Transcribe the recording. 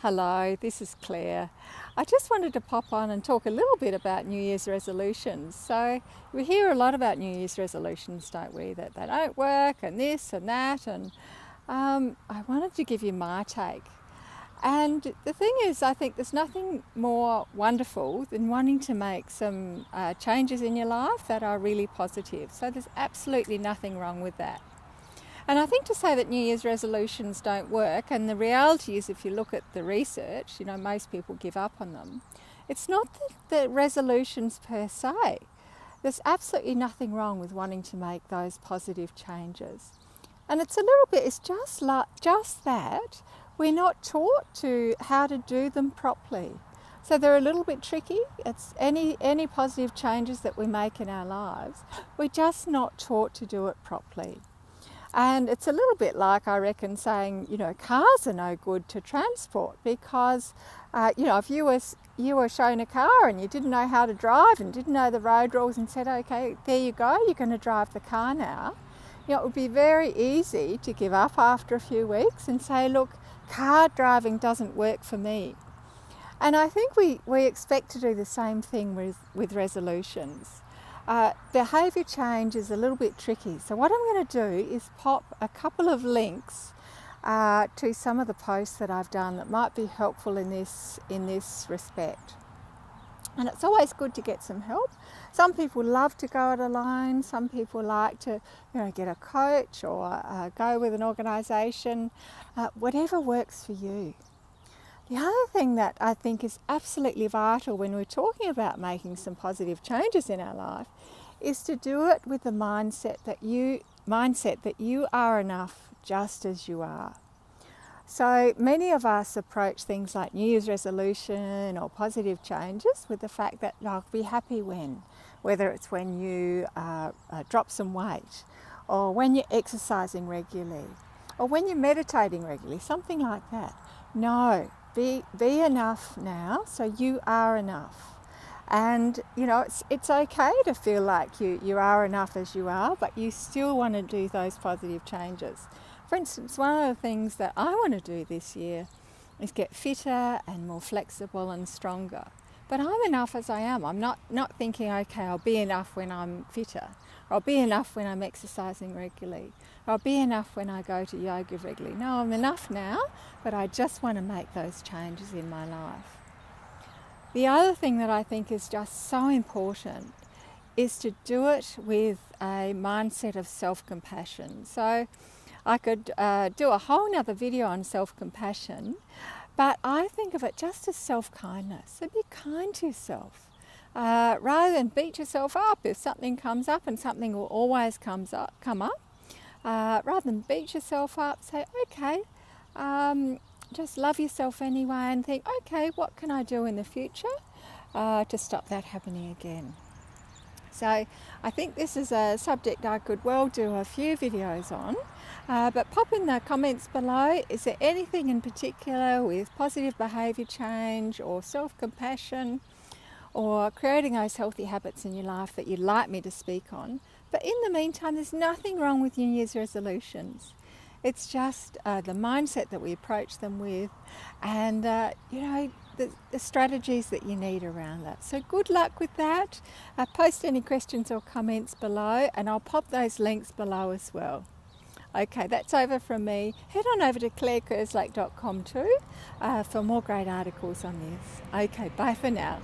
Hello, this is Claire. I just wanted to pop on and talk a little bit about New Year's resolutions. So we hear a lot about New Year's resolutions, don't we? That they don't work and this and that. And I wanted to give you my take. And the thing is, I think there's nothing more wonderful than wanting to make some changes in your life that are really positive. So there's absolutely nothing wrong with that. And I think to say that New Year's resolutions don't work, and the reality is if you look at the research, most people give up on them. It's not the resolutions per se. There's absolutely nothing wrong with wanting to make those positive changes. And it's just that we're not taught to how to do them properly. So they're a little bit tricky. It's any positive changes that we make in our lives, we're just not taught to do it properly. And it's a little bit like, I reckon, saying, cars are no good to transport because, if you were shown a car and you didn't know how to drive and didn't know the road rules and said, okay, there you go, you're going to drive the car now, it would be very easy to give up after a few weeks and say, look, car driving doesn't work for me. And I think we expect to do the same thing with resolutions. Behaviour change is a little bit tricky. So what I'm going to do is pop a couple of links to some of the posts that I've done that might be helpful in this respect. And it's always good to get some help. Some people love to go it alone. Some people like to get a coach or go with an organisation. Whatever works for you. The other thing that I think is absolutely vital when we're talking about making some positive changes in our life is to do it with the mindset that you are enough just as you are. So many of us approach things like New Year's resolution or positive changes with the fact that I'll be happy whether it's when you drop some weight or when you're exercising regularly or when you're meditating regularly, something like that. No. Be enough now, so you are enough. And, it's okay to feel like you are enough as you are, but you still want to do those positive changes. For instance, one of the things that I want to do this year is get fitter and more flexible and stronger. But I'm enough as I am. I'm not thinking, okay, I'll be enough when I'm fitter. Or I'll be enough when I'm exercising regularly. Or I'll be enough when I go to yoga regularly. No, I'm enough now, but I just want to make those changes in my life. The other thing that I think is just so important is to do it with a mindset of self-compassion. So I could do a whole nother video on self-compassion, but I think of it just as self-kindness. So be kind to yourself. Rather than beat yourself up if something comes up, and something will always come up, rather than beat yourself up, say, okay, just love yourself anyway and think, okay, what can I do in the future to stop that happening again? So I think this is a subject I could well do a few videos on, but pop in the comments below, is there anything in particular with positive behaviour change or self-compassion or creating those healthy habits in your life that you'd like me to speak on? But in the meantime, there's nothing wrong with New Year's resolutions. It's just the mindset that we approach them with and, the strategies that you need around that. So good luck with that. Post any questions or comments below and I'll pop those links below as well. Okay, that's over from me. Head on over to clairekerslake.com too for more great articles on this. Okay, bye for now.